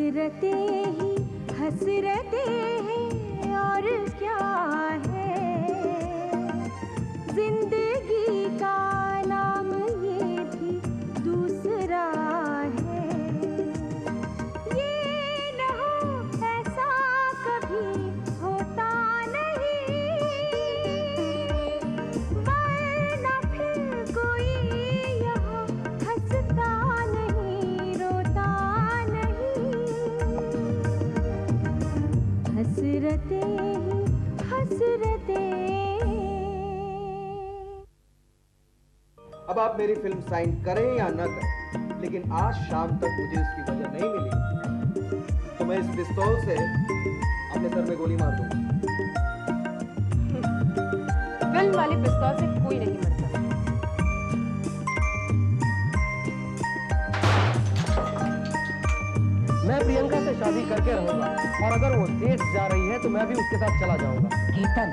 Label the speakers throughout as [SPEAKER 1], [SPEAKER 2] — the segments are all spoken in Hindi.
[SPEAKER 1] हसरतें ही हसरतें हैं और क्या है, जिंदगी का नाम ये भी दूसरा है। ये न हो ऐसा कभी होता नहीं, वरना फिर कोई यहाँ हंसता नहीं रोता नहीं। हसरतें ही हसरतें।
[SPEAKER 2] अब आप मेरी फिल्म साइन करें या ना करें, लेकिन आज शाम तक मुझे इसकी वजह नहीं मिली तो मैं इस पिस्तौल से अपने सर में गोली मार दूंगा।
[SPEAKER 3] फिल्म वाली पिस्तौल से कोई नहीं मरता।
[SPEAKER 4] मैं प्रियंका से शादी करके रहूंगा और अगर वो देश जा रही है तो मैं भी उसके साथ चला जाऊंगा।
[SPEAKER 5] केतन,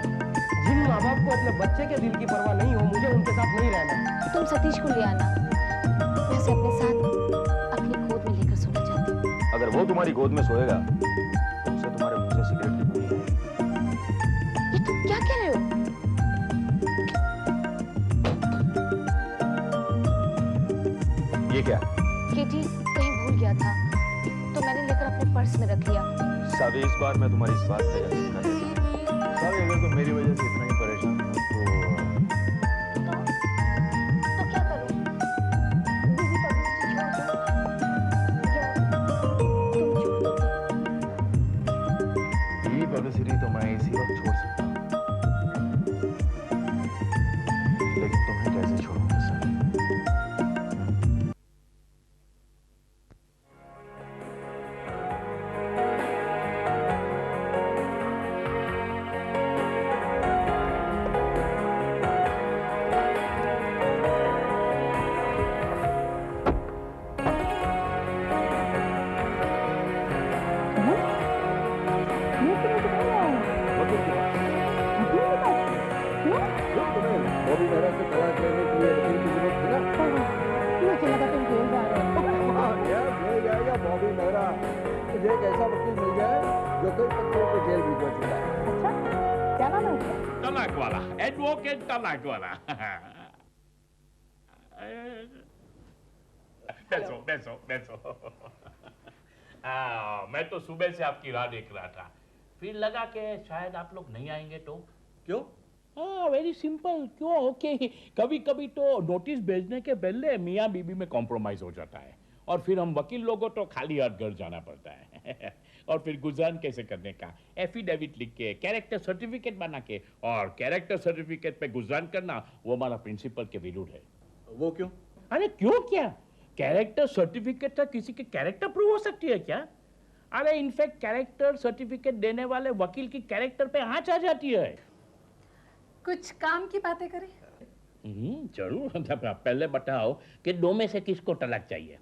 [SPEAKER 4] जिन माँ बाप को अपने बच्चे के दिल की परवाह नहीं हो, मुझे उनके साथ नहीं रहना।
[SPEAKER 5] तुम सतीश को ले आना, मैं उसे अपने साथ अपनी गोद में लेकर सोना चाहती हूँ।
[SPEAKER 6] अगर वो तुम्हारी गोद में सोएगा तो उसे तुम्हारे मुंह से सिगरेट की बूंद आएगी।
[SPEAKER 5] ये तुम क्या कह रहे हो?
[SPEAKER 6] ये क्या?
[SPEAKER 5] केटी कहीं भूल गया था तो मैंने लेकर अपने पर्स में रख लिया।
[SPEAKER 6] सावी, इस बार मैं तुम्हारी इस बात पे यकीन कर लेता हूँ। सावी, अगर तुम मेरी वजह से इतना ही परेशान हो
[SPEAKER 5] तो क्या करूं? दीदी का छोड़ दो या तुम छोड़ दो?
[SPEAKER 6] ये पब्लिसिटी तो मैं इसी वक्त छोड़ सकता हूँ, लेकिन तुम्हें कैसे छोड़ूंगा सावी?
[SPEAKER 2] बॉबी मेहरा से तलाक लेने के लिए वकील की जरूरत थी ना?
[SPEAKER 5] मुझे लगा तुम जेल जा रहे हो।
[SPEAKER 2] हाँ, क्या मिल जाएगा बॉबी मेहरा। मुझे एक ऐसा वकील मिल जाए जो कई पत्थरों को जेल भिजवा चुका है।
[SPEAKER 5] अच्छा, क्या नाम है उसका?
[SPEAKER 7] तलाक वाला, एडवोकेट तलाक वाला। बैठो बैठो बैठो। मैं तो सुबह से आपकी राह देख रहा था, फिर लगा कि शायद आप लोग नहीं आएंगे तो।
[SPEAKER 2] क्यों?
[SPEAKER 7] हाँ, वेरी सिंपल। क्यों? ओके, कभी कभी तो नोटिस भेजने के पहले मियाँ बीबी में कॉम्प्रोमाइज हो जाता है और फिर हम वकील लोगों तो खाली हाथ घर जाना पड़ता है। और फिर गुजान कैसे करने का, एफिडेविट लिख के, कैरेक्टर सर्टिफिकेट बना के, और कैरेक्टर सर्टिफिकेट पे गुजान करना वो हमारा प्रिंसिपल के विरुद्ध है।
[SPEAKER 2] वो क्यों?
[SPEAKER 7] अरे क्यों क्या? कैरेक्टर सर्टिफिकेट से किसी के कैरेक्टर प्रूव हो सकती है क्या? अरे इनफैक्ट कैरेक्टर सर्टिफिकेट देने वाले वकील की कैरेक्टर पे आंच आ जाती है।
[SPEAKER 3] कुछ काम की बातें करें?
[SPEAKER 7] जरूर। पहले बताओ कि दो में से किसको तलाक चाहिए?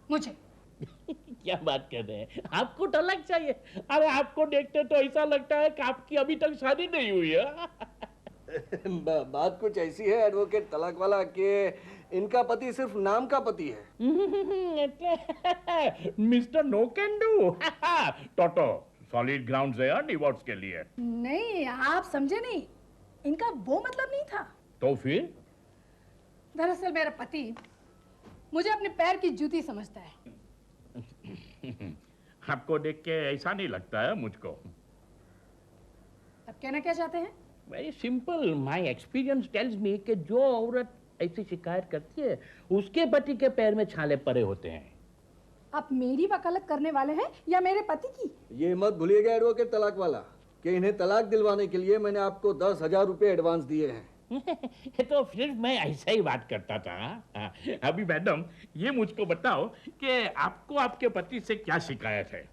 [SPEAKER 3] मुझे।
[SPEAKER 7] क्या बात कर रहे हैं, आपको तलाक चाहिए? अरे आपको देखते तो ऐसा लगता है कि आपकी अभी तक शादी नहीं हुई है।
[SPEAKER 2] बात कुछ ऐसी है एडवोकेट तलाक वाला कि इनका पति सिर्फ नाम का पति है।
[SPEAKER 7] Mister no can do. टोटो सॉलिड ग्राउंड है डिवोर्स के लिए।
[SPEAKER 3] नहीं, आप समझे नहीं, इनका वो मतलब नहीं था।
[SPEAKER 7] तो फिर?
[SPEAKER 3] दरअसल मेरा पति मुझे अपने पैर की जूती समझता है।
[SPEAKER 7] आपको देख के ऐसा नहीं लगता है मुझको।
[SPEAKER 3] अब कहना क्या चाहते हैं?
[SPEAKER 7] Very simple, my experience tells me कि जो औरत ऐसी शिकायत करती है उसके पति के पैर में छाले पड़े होते हैं।
[SPEAKER 3] आप मेरी वकालत करने वाले हैं या मेरे पति की?
[SPEAKER 2] ये मत भूलिएगा एडवोकेट तलाक वाला कि इन्हें तलाक दिलवाने के लिए मैंने आपको 10,000 रुपए एडवांस दिए हैं।
[SPEAKER 7] तो फिर मैं ऐसा ही बात करता था। अभी मैडम ये मुझको बताओ कि आपको आपके पति से क्या शिकायत है?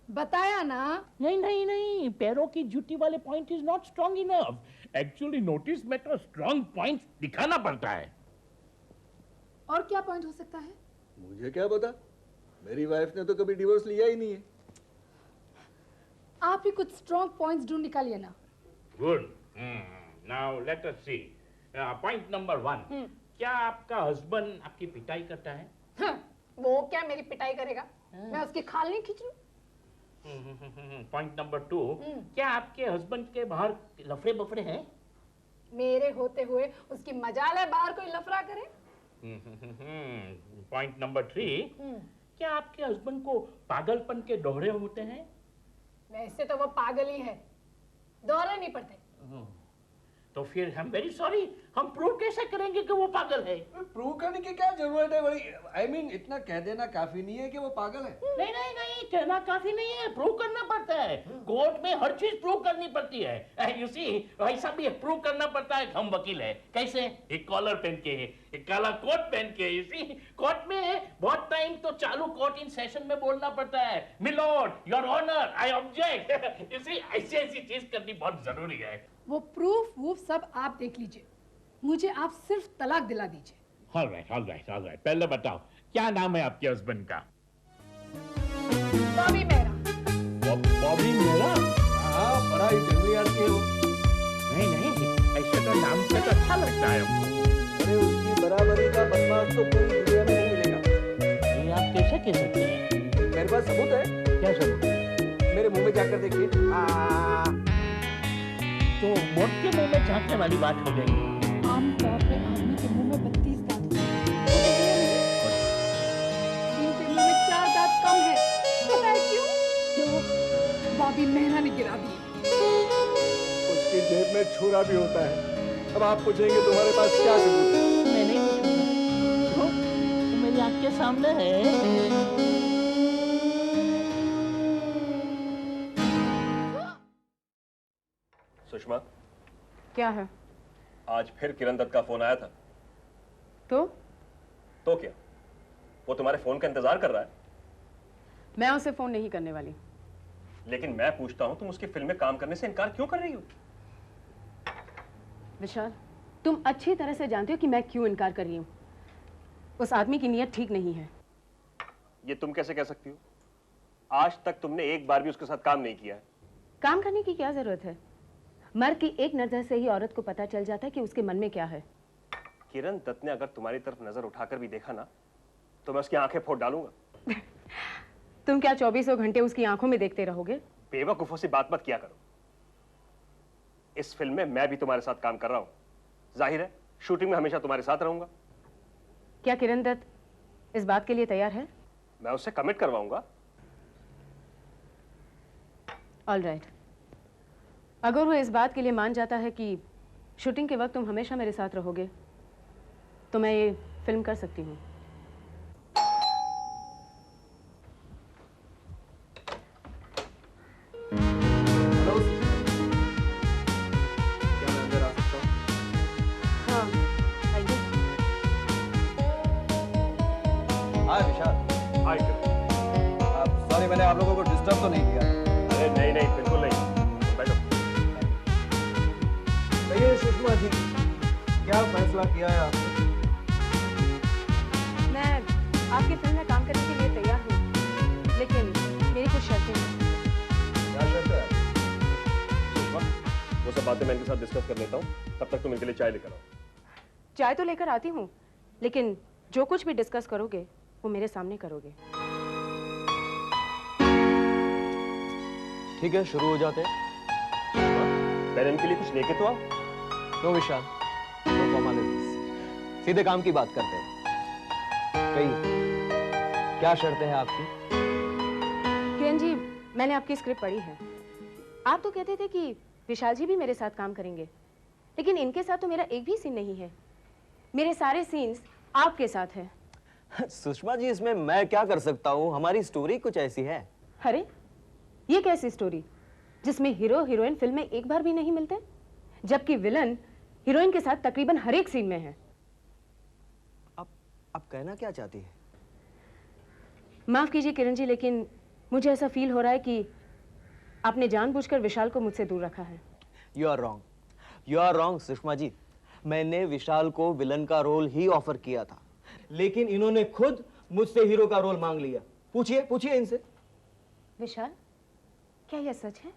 [SPEAKER 3] बताया ना।
[SPEAKER 7] नहीं नहीं नहीं, पैरों की जूती वाले point is not strong enough. Actually notice में तो स्ट्रॉन्ग पॉइंट दिखाना पड़ता है।
[SPEAKER 3] और क्या पॉइंट हो सकता है?
[SPEAKER 2] मुझे क्या पता, मेरी वाइफ ने तो कभी डिवोर्स लिया ही नहीं है।
[SPEAKER 3] आप ही कुछ स्ट्रॉन्ग पॉइंट्स ढूंढ निकालिए ना।
[SPEAKER 7] गुड। नाउ लेट अस सी। पॉइंट नंबर 1, क्या आपका हस्बैंड आपकी पिटाई करता है?
[SPEAKER 3] हाँ, वो क्या मेरी पिटाई करेगा? मैं उसकी खाल नहीं खींच लूं?
[SPEAKER 7] पॉइंट नंबर 2, क्या आपके हस्बैंड के बाहर लफड़े बफड़े हैं?
[SPEAKER 3] मेरे होते हुए उसकी मजाल है बाहर कोई लफड़ा करे?
[SPEAKER 7] पॉइंट नंबर 3, क्या आपके हस्बैंड को पागलपन के दोहरे होते हैं?
[SPEAKER 3] वैसे तो वो पागल ही है, दोहरे नहीं पड़ते।
[SPEAKER 7] तो फिर हम वेरी सॉरी, हम प्रूव कैसे करेंगे कि वो पागल है?
[SPEAKER 2] प्रूव करने की क्या जरूरत है बड़ी? I mean, इतना कह देना काफी नहीं है कि वो पागल है।
[SPEAKER 7] नहीं नहीं नहीं, कहना काफी नहीं है, प्रूव करना पड़ता है। कोर्ट में हर चीज प्रूव करनी पड़ती है। यू सी, ऐसा भी प्रूव करना पड़ता है कि हम वकील है। कैसे? एक कॉलर पहन के, एक काला कोट पहन के। यू सी, कोर्ट में बहुत टाइम तो चालू कोर्ट इन सेशन में बोलना पड़ता है, milord, your honour, I object. You see, ऐसी ऐसी चीज करनी बहुत जरूरी है।
[SPEAKER 3] वो प्रूफ सब आप देख लीजिए, मुझे आप सिर्फ तलाक दिला दीजिए।
[SPEAKER 7] All right all right all right, पहले बताओ क्या नाम है आपके हस्बैंड का?
[SPEAKER 3] बॉबी मेहरा।
[SPEAKER 7] बॉबी मेहरा?
[SPEAKER 2] हाँ, बड़ा ही जंगली आदमी हो।
[SPEAKER 7] नहीं नहीं, ऐसे तो नाम से तो अच्छा लगता है हमको।
[SPEAKER 2] अरे उसकी बराबरी का बदमाश तो पूरी दुनिया में नहीं मिलेगा।
[SPEAKER 7] ये आप कैसे कह सकते हैं?
[SPEAKER 2] मेरे पास सबूत है।
[SPEAKER 7] क्या सबूत?
[SPEAKER 2] मेरे मुंह में जाकर देखिए।
[SPEAKER 7] तो मोट के मुंह में झांकने वाली बात हो गई।
[SPEAKER 3] आमतौर पे आदमी के मुंह में 32 दांत होते हैं, इनके मुंह में 4 दांत कम है। पता है क्यों? क्यों? बॉबी मेहरा ने गिरा दिए।
[SPEAKER 2] उसकी जेब में छुरा भी होता है। अब आप पूछेंगे तुम्हारे पास क्या सबूत है?
[SPEAKER 7] मैं नहीं पूछूंगा, तो मेरी आंख के सामने है।
[SPEAKER 8] सुषमा,
[SPEAKER 9] क्या है?
[SPEAKER 8] आज फिर किरण दत्त का फोन आया था।
[SPEAKER 9] तो
[SPEAKER 8] क्या वो तुम्हारे फोन का इंतजार कर रहा है?
[SPEAKER 9] मैं उसे फोन नहीं करने वाली।
[SPEAKER 8] लेकिन मैं पूछता हूं, तुम उसकी फिल्म में काम करने से इनकार क्यों कर रही हो?
[SPEAKER 9] विशाल, तुम अच्छी तरह से जानते हो कि मैं क्यों इनकार कर रही हूँ। उस आदमी की नीयत ठीक नहीं है।
[SPEAKER 8] ये तुम कैसे कह सकती हो? आज तक तुमने एक बार भी उसके साथ काम नहीं किया है।
[SPEAKER 9] काम करने की क्या जरूरत है? मर्द की एक नजर से ही औरत को पता चल जाता है कि उसके मन में क्या है।
[SPEAKER 8] किरण दत्त ने अगर तुम्हारी तरफ नजर उठाकर भी देखा ना, तो मैं उसकी आंखें फोड़ डालूंगा।
[SPEAKER 9] तुम क्या 24 घंटे उसकी आंखों में देखते रहोगे?
[SPEAKER 8] बेवकूफों से बात मत किया करो। इस फिल्म में मैं भी तुम्हारे साथ काम कर रहा हूं। जाहिर है शूटिंग में हमेशा तुम्हारे साथ रहूंगा।
[SPEAKER 9] क्या किरण दत्त इस बात के लिए तैयार है?
[SPEAKER 8] मैं उससे कमिट करवाऊंगा।
[SPEAKER 9] ऑल राइट, अगर वो इस बात के लिए मान जाता है कि शूटिंग के वक्त तुम हमेशा मेरे साथ रहोगे, तो मैं ये फिल्म कर सकती हूँ।
[SPEAKER 2] हेलो, क्या मैं अंदर आ सकता हूँ?
[SPEAKER 9] हाँ, आइए।
[SPEAKER 2] हाय विशाल।
[SPEAKER 8] हाय किरण।
[SPEAKER 2] सॉरी, मैंने आप लोगों को डिस्टर्ब तो नहीं किया?
[SPEAKER 8] अरे नहीं नहीं, बिल्कुल नहीं, बैठो।
[SPEAKER 2] कहिए सुषमा जी, क्या फैसला किया है आपने?
[SPEAKER 9] मैं आपकी फिल्म में काम करने के लिए तैयार हूँ, लेकिन मेरी कुछ शर्तें हैं।
[SPEAKER 2] क्या शर्त है?
[SPEAKER 8] सुषमा, वो सब बातें मैं इनके साथ डिस्कस कर लेता हूँ, तब तक तुम इनके लिए चाय लेकर आओ।
[SPEAKER 9] चाय तो लेकर आती हूँ, लेकिन जो कुछ भी डिस्कस करोगे वो मेरे सामने करोगे।
[SPEAKER 4] ठीक है, शुरू हो जाते हैं।
[SPEAKER 8] पहले इनके लिए कुछ लेके तो आओ।
[SPEAKER 4] नो विशाल, नो फॉर्मेलिटीज, सीधे काम की बात करते हैं। कही, क्या शर्तें हैं आपकी?
[SPEAKER 9] किरण जी, मैंने आपकी स्क्रिप्ट पढ़ी है। आप तो कहते थे कि विशाल जी भी मेरे साथ काम करेंगे, लेकिन इनके साथ तो मेरा एक भी सीन नहीं है। मेरे सारे सीन्स आपके साथ हैं।
[SPEAKER 4] सुषमा जी, इसमें मैं क्या कर सकता हूँ? हमारी स्टोरी कुछ ऐसी है।
[SPEAKER 9] अरे, ये कैसी स्टोरी जिसमें हीरो हीरोइन फिल्म में एक बार भी नहीं मिलते, जबकि विलन हीरोइन के साथ तकरीबन हर एक सीन में है।
[SPEAKER 4] आप कहना क्या चाहती है?
[SPEAKER 9] माफ कीजिए किरण जी, लेकिन मुझे ऐसा फील हो रहा है कि आपने जानबूझकर विशाल को मुझसे दूर रखा है।
[SPEAKER 4] You are wrong, you are wrong Sushma ji. मैंने विशाल को विलन का रोल ही ऑफर किया था, लेकिन इन्होंने खुद मुझसे हीरो का रोल मांग लिया। पूछिए पूछिए इनसे।
[SPEAKER 9] विशाल, क्या यह सच है?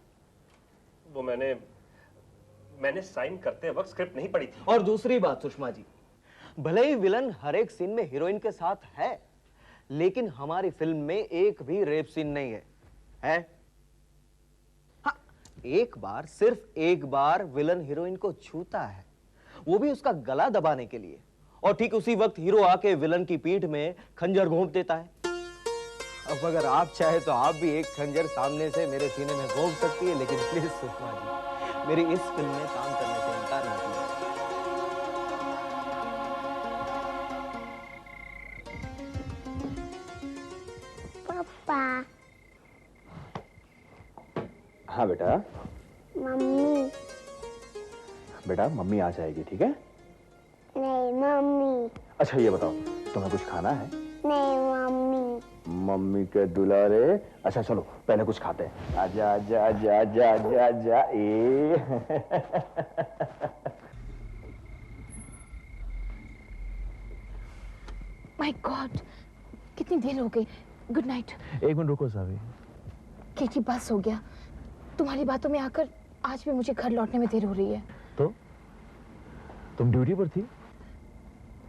[SPEAKER 8] वो मैंने साइन करते वक्त स्क्रिप्ट नहीं पढ़ी थी।
[SPEAKER 4] और दूसरी बात सुषमा जी, भले ही विलन हर एक सीन में हीरोइन के साथ है, लेकिन हमारी फिल्म में एक भी रेप सीन नहीं है। है? हाँ, एक बार, सिर्फ एक बार विलन हीरोइन को छूता है, वो भी उसका गला दबाने के लिए, और ठीक उसी वक्त हीरो आके विलन की पीठ में खंजर घोंप देता है। अब अगर आप चाहे तो आप भी एक खंजर सामने से मेरे सीने में घोंप सकती है, लेकिन प्लीज सुषमा जी, मेरी इस फिल्म में काम करने से इनकार न कीजिए।
[SPEAKER 5] पापा।
[SPEAKER 6] हाँ बेटा।
[SPEAKER 5] मम्मी।
[SPEAKER 6] बेटा मम्मी आ जाएगी, ठीक है?
[SPEAKER 5] नहीं मम्मी।
[SPEAKER 6] अच्छा ये बताओ, तुम्हें कुछ खाना है?
[SPEAKER 5] नहीं मम्मी।
[SPEAKER 6] मम्मी के दुलारे। अच्छा चलो पहले कुछ खाते हैं। आजा आजा आजा आजा आजा आजा ए।
[SPEAKER 9] माय गॉड, कितनी देर हो गई। Good night.
[SPEAKER 6] एक मिनट रुको सावी।
[SPEAKER 9] केटी बस हो गया। तुम्हारी बातों में आकर आज भी मुझे घर लौटने में देर हो रही है।
[SPEAKER 6] तो तुम ड्यूटी पर थी?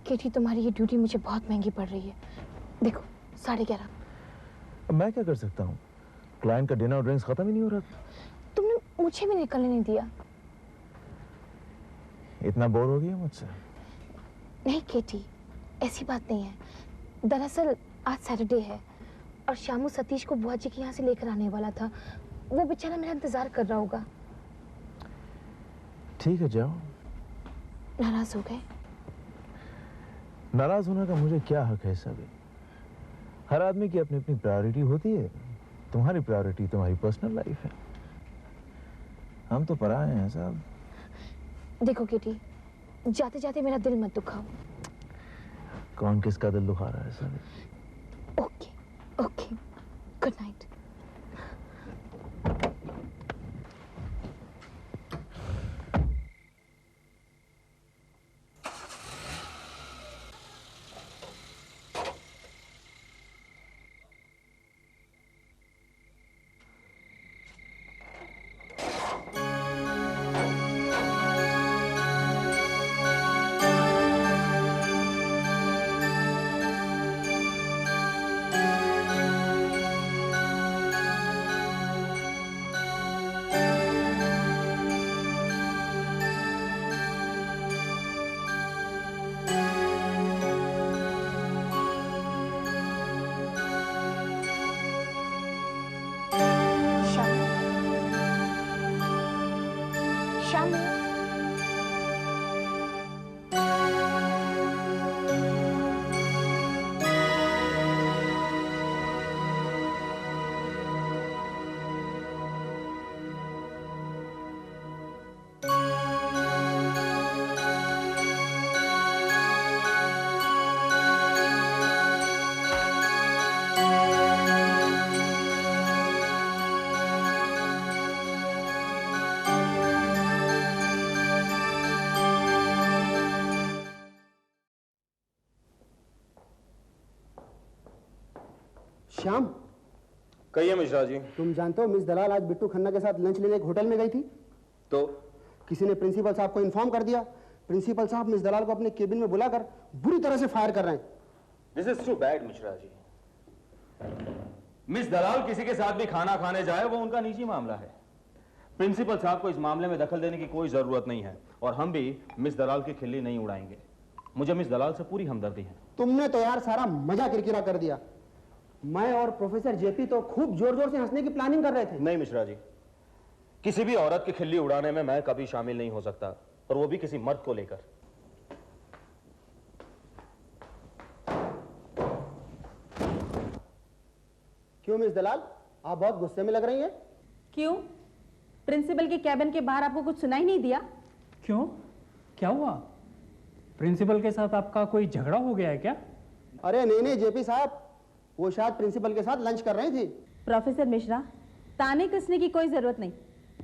[SPEAKER 9] केटी, तुम्हारी ये ड्यूटी मुझे बहुत महंगी पड़ रही है। देखो 11:30।
[SPEAKER 6] अब मैं क्या कर सकता हूँ? क्लाइंट का डिनर और ड्रिंक्स खत्म ही नहीं हो रहा।
[SPEAKER 9] तुमने मुझे भी निकलने नहीं दिया।
[SPEAKER 6] इतना बोर हो गया मुझसे?
[SPEAKER 9] नहीं केटी, ऐसी बात नहीं है। दरअसल आज सैटरडे है और शामू सतीश को बुआ जी के यहाँ से लेकर आने वाला था। वो बेचारा मेरा इंतजार कर रहा होगा।
[SPEAKER 6] ठीक है जाओ।
[SPEAKER 9] नाराज हो गए?
[SPEAKER 6] नाराज होने का मुझे क्या हक है सभी? हर आदमी की अपनी अपनी प्रायोरिटी होती है। तुम्हारी प्रायोरिटी तुम्हारी पर्सनल लाइफ है, हम तो पराए हैं साहब।
[SPEAKER 9] देखो केटी, जाते जाते मेरा दिल मत दुखाओ।
[SPEAKER 6] कौन किसका दिल दुखा रहा है सभी?
[SPEAKER 9] Okay okay, good night.
[SPEAKER 2] Shyam,
[SPEAKER 6] कहिए मिश्रा जी।
[SPEAKER 2] तुम जानते हो मिस दलाल आज बिट्टू खन्ना के साथ लंच लेने एक होटल में गई थी?
[SPEAKER 6] तो
[SPEAKER 2] किसी ने प्रिंसिपल साहब को इन्फॉर्म कर दिया। प्रिंसिपल साहब मिस दलाल को अपने केबिन में बुलाकर बुरी तरह से फायर कर रहे हैं।
[SPEAKER 6] This is too bad Mishra ji. Miss Dalal किसी के साथ भी खाना खाने जाए वो उनका निजी मामला है। प्रिंसिपल साहब को इस मामले में दखल देने की कोई जरूरत नहीं है और हम भी मिस दलाल की खिल्ली नहीं उड़ाएंगे। मुझे मिस दलाल से पूरी हमदर्दी है।
[SPEAKER 2] तुमने तो यार सारा मजा किरकिरा कर दिया। मैं और प्रोफेसर जेपी तो खूब जोर जोर से हंसने की प्लानिंग कर रहे थे।
[SPEAKER 6] नहीं मिश्रा जी, किसी भी औरत की खिल्ली उड़ाने में मैं कभी शामिल नहीं हो सकता, और वो भी किसी मर्द को लेकर।
[SPEAKER 2] क्यों मिस दलाल, आप बहुत गुस्से में लग रही हैं?
[SPEAKER 10] क्यों? प्रिंसिपल के कैबिन के बाहर आपको कुछ सुनाई नहीं दिया?
[SPEAKER 11] क्यों, क्या हुआ? प्रिंसिपल के साथ आपका कोई झगड़ा हो गया है क्या?
[SPEAKER 2] अरे नहीं नहीं जेपी साहब, वो शायद प्रिंसिपल के साथ लंच कर रही थी।
[SPEAKER 10] प्रोफेसर मिश्रा, ताने कसने की कोई जरूरत नहीं।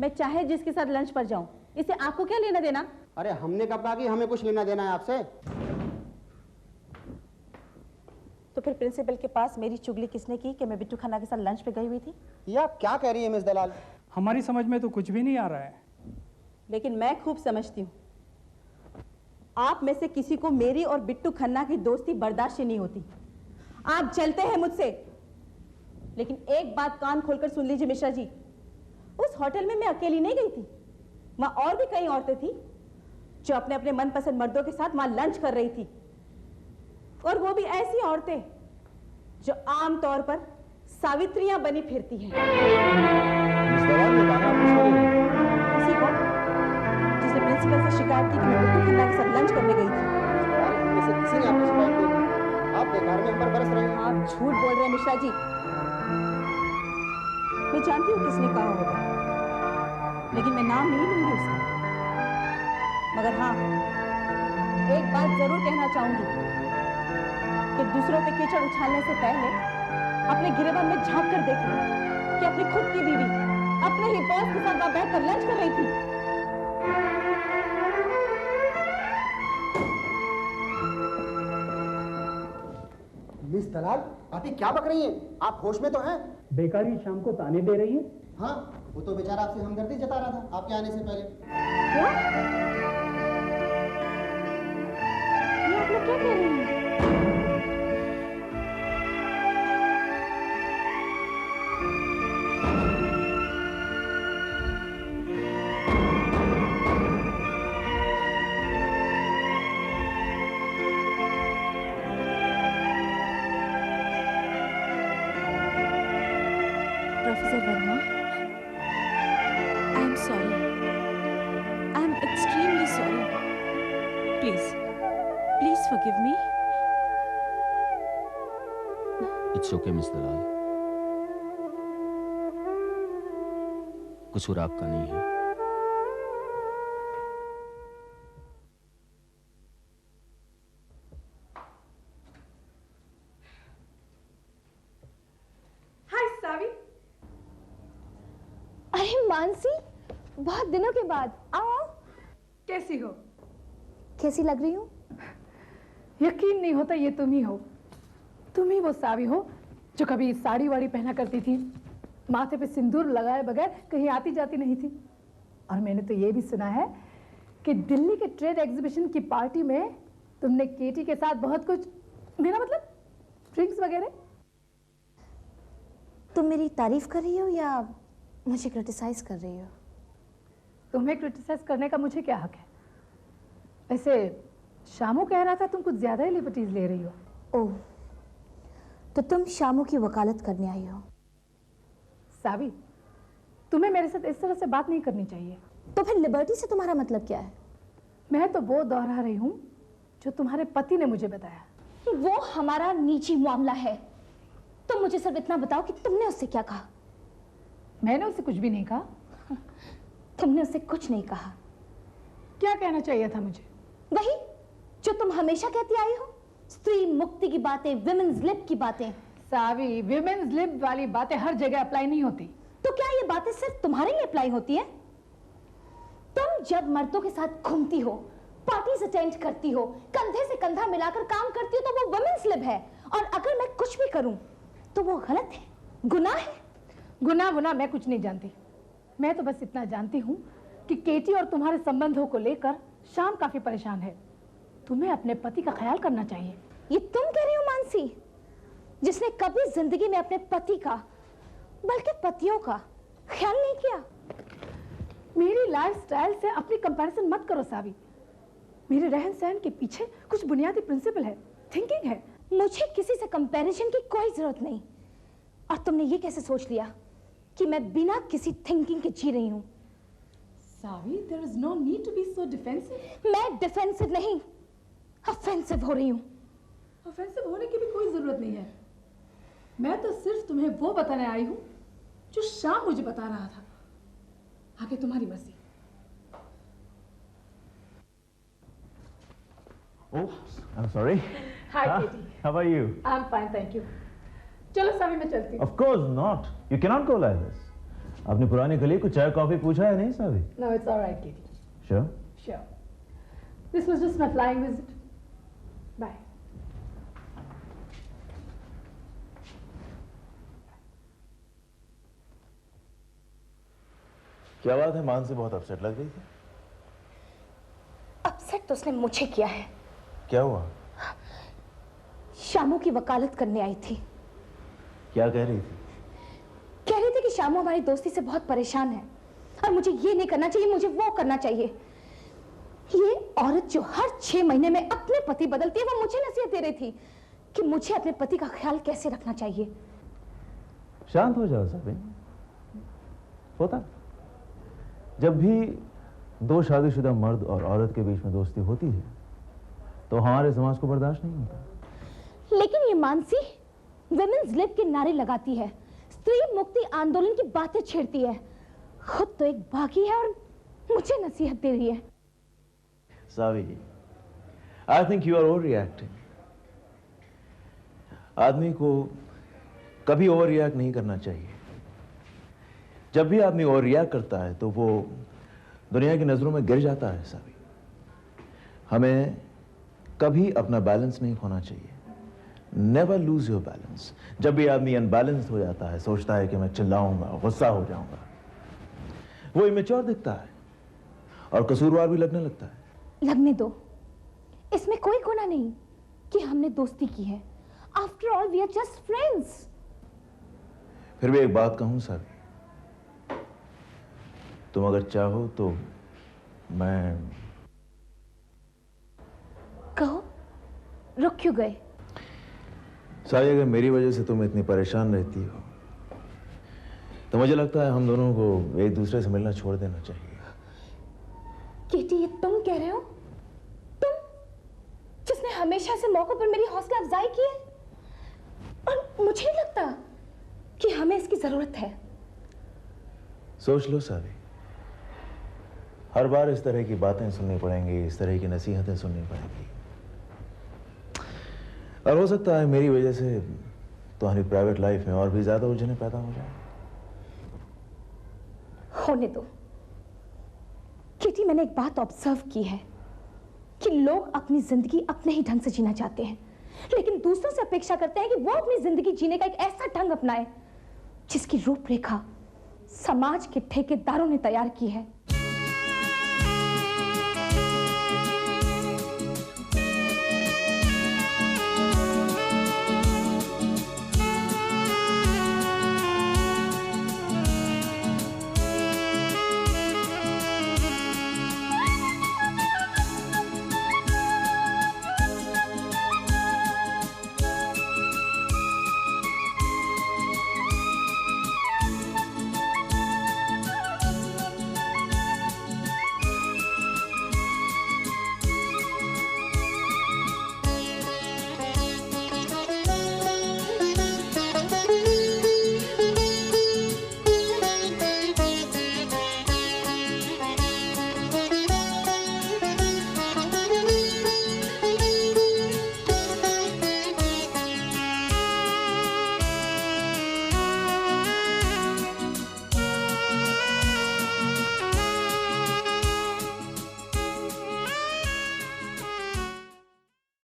[SPEAKER 10] मैं चाहे जिसके साथ लंच पर जाऊं, इससे आपको क्या लेना देना?
[SPEAKER 2] अरे हमने कब कहा कि हमें कुछ लेना देना है आपसे?
[SPEAKER 10] तो फिर प्रिंसिपल के पास मेरी चुगली किसने की कि मैं बिट्टू खन्ना के साथ लंच पे गई हुई थी?
[SPEAKER 2] ये आप क्या कह रही है मिस दलाल?
[SPEAKER 11] हमारी समझ में तो कुछ भी नहीं आ रहा है।
[SPEAKER 10] लेकिन मैं खूब समझती हूँ। आप में से किसी को मेरी और बिट्टू खन्ना की दोस्ती बर्दाश्त ही नहीं होती। आप जलते हैं मुझसे, लेकिन एक बात कान खोलकर सुन लीजिए मिश्रा जी, उस होटल में मैं अकेली नहीं गई थी। वहां और भी कई औरतें थी जो अपने अपने मनपसंद मर्दों के साथ वहां लंच कर रही थी, और वो भी ऐसी औरतें जो आमतौर पर सावित्रियां बनी फिरती हैं। उसी को जिसने प्रिंसिपल से शिकायत की कि मैं बिल्कुल खन्ना के साथ लंच करने गई थी।
[SPEAKER 2] किसी ने आपको शिकायत की? आप बेकार में हम पर बरस रहे हैं।
[SPEAKER 10] आप झूठ बोल रहे हैं मिश्रा जी। मैं जानती हूँ किसने कहा होगा, लेकिन मैं नाम नहीं लूंगी उसका। मगर हाँ, एक बात जरूर कहना चाहूंगी कि दूसरों पे कीचड़ उछालने से पहले अपने गिरेबान में झांक कर देखें कि अपनी खुद की बीवी अपने ही बॉस के साथ वहां बैठकर लंच कर रही थी।
[SPEAKER 2] मिस दलाल, आप ये क्या बक रही हैं? आप होश में तो हैं?
[SPEAKER 11] बेकारी शाम को ताने दे रही है।
[SPEAKER 2] हाँ, वो तो बेचारा आपसे हमदर्दी जता रहा था आपके आने से पहले।
[SPEAKER 10] क्या? ये आप लोग क्या कह रही हैं?
[SPEAKER 1] Professor Verma, I am sorry. I am extremely sorry. Please forgive me.
[SPEAKER 6] It's okay miss Dalal, कसूर आपका नहीं है।
[SPEAKER 3] हाय सावी।
[SPEAKER 5] अरे मानसी, बहुत दिनों के बाद, आओ।
[SPEAKER 3] कैसी हो?
[SPEAKER 5] कैसी लग रही हूँ?
[SPEAKER 3] यकीन नहीं होता ये तुम ही हो। तुम ही वो सावी हो जो कभी साड़ी वाड़ी पहना करती थी, माथे पे सिंदूर लगाए बगैर कहीं आती जाती नहीं थी। और मैंने तो ये भी सुना है कि दिल्ली के ट्रेड एग्जीबिशन की पार्टी में तुमने केटी के साथ बहुत कुछ, मेरा मतलब ड्रिंक्स वगैरह।
[SPEAKER 5] तुम मेरी तारीफ कर रही हो या मुझे क्रिटिसाइज कर रही हो?
[SPEAKER 3] तुम्हें क्रिटिसाइज करने का मुझे क्या हक है? वैसे शामू कह रहा था तुम कुछ ज्यादा ही लिबर्टीज ले रही हो।
[SPEAKER 5] ओह, तो तुम शामू की वकालत करने आई हो?
[SPEAKER 3] सावी, तुम्हें मेरे साथ इस तरह से बात नहीं करनी चाहिए।
[SPEAKER 5] तो फिर लिबर्टी से तुम्हारा मतलब क्या है?
[SPEAKER 3] मैं तो वो दोहरा रही हूँ जो तुम्हारे पति ने मुझे बताया।
[SPEAKER 5] वो हमारा निजी मामला है। तुम मुझे सिर्फ इतना बताओ कि तुमने उससे क्या कहा।
[SPEAKER 3] मैंने उससे कुछ भी नहीं कहा।
[SPEAKER 5] तुमने उससे कुछ नहीं कहा।
[SPEAKER 3] क्या कहना चाहिए था मुझे?
[SPEAKER 5] वही जो तुम हमेशा कहती आई हो, स्त्री मुक्ति की बातें, विमेन्स लिब की बातें।
[SPEAKER 3] सावी, विमेन्स लिब वाली बातें हर जगह अप्लाई नहीं होती।
[SPEAKER 5] तो क्या ये बातें सिर्फ तुम्हारे लिए अप्लाई होती है? तुम जब मर्दों के साथ घूमती हो, पार्टीज अटेंड करती हो, कंधे से कंधा मिलाकर काम करती हो, तो वो वुमेन्स लिब है। और अगर मैं कुछ भी करूं तो वो गलत है, गुनाह है।
[SPEAKER 3] गुनाह मैं कुछ नहीं जानती। मैं तो बस इतना जानती हूँ कि केटी और तुम्हारे संबंधों को लेकर शाम काफी परेशान है। तुम्हें अपने पति का ख्याल करना चाहिए।
[SPEAKER 5] ये तुम कह रही हो मानसी, जिसने कभी जिंदगी में अपने पति का, बल्कि पतियों का ख्याल नहीं किया।
[SPEAKER 3] मेरी लाइफस्टाइल से अपनी कंपैरिजन मत करो सावी। मेरे रहन सहन के पीछे कुछ बुनियादी प्रिंसिपल है, थिंकिंग है।
[SPEAKER 5] मुझे किसी से कंपैरिजन की कोई जरूरत नहीं। और तुमने ये कैसे सोच लिया कि मैं बिना किसी थिंकिंग के जी रही हूं?
[SPEAKER 3] सावी, there is no need to be so defensive.
[SPEAKER 5] मैं डिफेंसिव नहीं, ऑफेंसिव हो रही हूं।
[SPEAKER 3] ऑफेंसिव होने की भी कोई जरूरत नहीं है। मैं तो सिर्फ तुम्हें वो बताने आई हूं जो शाम मुझे बता रहा था। आगे तुम्हारी मर्जी।
[SPEAKER 12] Oops, I'm sorry.
[SPEAKER 3] Hi, Katie.
[SPEAKER 12] How are you?
[SPEAKER 3] I'm fine, thank you. चलो सावी, मैं चलती हूँ।
[SPEAKER 12] Of course not. You cannot go like this. आपने पुरानी गली को चाय कॉफी पूछा है नहीं सावी?
[SPEAKER 3] No, it's all right, Katie.
[SPEAKER 12] Sure.
[SPEAKER 3] Sure. This was just my flying visit. Bye.
[SPEAKER 12] क्या बात है, मान से बहुत अपसेट लग रही थी।
[SPEAKER 5] अपसेट तो उसने मुझे किया है।
[SPEAKER 12] क्या हुआ?
[SPEAKER 5] शामू की वकालत करने आई थी।
[SPEAKER 12] क्या कह रही थी?
[SPEAKER 5] कह रही थी कि शामू हमारी दोस्ती से बहुत परेशान है और मुझे ये नहीं करना चाहिए, मुझे वो करना चाहिए। ये औरत जो हर 6 महीने में अपने पति बदलती है, वो मुझे नसीहत दे रही थी कि मुझे अपने पति का ख्याल कैसे रखना चाहिए।
[SPEAKER 12] शांत हो जाओ साबिन। होता जब भी 2 शादीशुदा मर्द और औरत के बीच में दोस्ती होती है तो हमारे समाज को बर्दाश्त नहीं होता।
[SPEAKER 5] लेकिन ये मानसी विमेन्स लिब के नारे लगाती है, स्त्री मुक्ति आंदोलन की बातें छेड़ती है, खुद तो एक बागी है और मुझे नसीहत दे रही है।
[SPEAKER 12] Savi, I think you are overreacting. आदमी को कभी ओवर रिएक्ट नहीं करना चाहिए। जब भी आदमी ओवर रिएक्ट करता है तो वो दुनिया की नजरों में गिर जाता है। सावी, हमें कभी अपना बैलेंस नहीं खोना चाहिए। Never lose your balance. जब भी आदमी अनबैलेंस्ड हो जाता है, सोचता है कि मैं चिल्लाऊंगा, गुस्सा हो जाऊंगा, वो इमेच्योर दिखता है और कसूरवार भी लगने लगता है।
[SPEAKER 5] लगने दो, इसमें कोई गुनाह नहीं कि हमने दोस्ती की है। After all we are just friends.
[SPEAKER 12] फिर भी एक बात कहूं सावी, तुम अगर चाहो तो मैं।
[SPEAKER 5] कहो, रुक क्यों गए?
[SPEAKER 12] सावी, अगर मेरी वजह से तुम इतनी परेशान रहती हो तो मुझे लगता है हम दोनों को एक दूसरे से मिलना छोड़ देना चाहिए।
[SPEAKER 5] केटी, ये तुम कह रहे हो? तुम जिसने हमेशा से मौकों पर मेरी हौसला अफजाई की है, और मुझे नहीं लगता कि हमें इसकी जरूरत है।
[SPEAKER 12] सोच लो सावी, हर बार इस तरह की बातें सुननी पड़ेंगी, इस तरह की नसीहतें सुननी पड़ेंगी, और हो सकता है मेरी वजह से तुम्हारी प्राइवेट लाइफ में और भी ज्यादा उलझने पैदा हो जाए।
[SPEAKER 5] होने दो किटी, मैंने एक बात ऑब्जर्व की है कि लोग अपनी जिंदगी अपने ही ढंग से जीना चाहते हैं, लेकिन दूसरों से अपेक्षा करते हैं कि वो अपनी जिंदगी जीने का एक ऐसा ढंग अपनाए जिसकी रूपरेखा समाज के ठेकेदारों ने तैयार की है।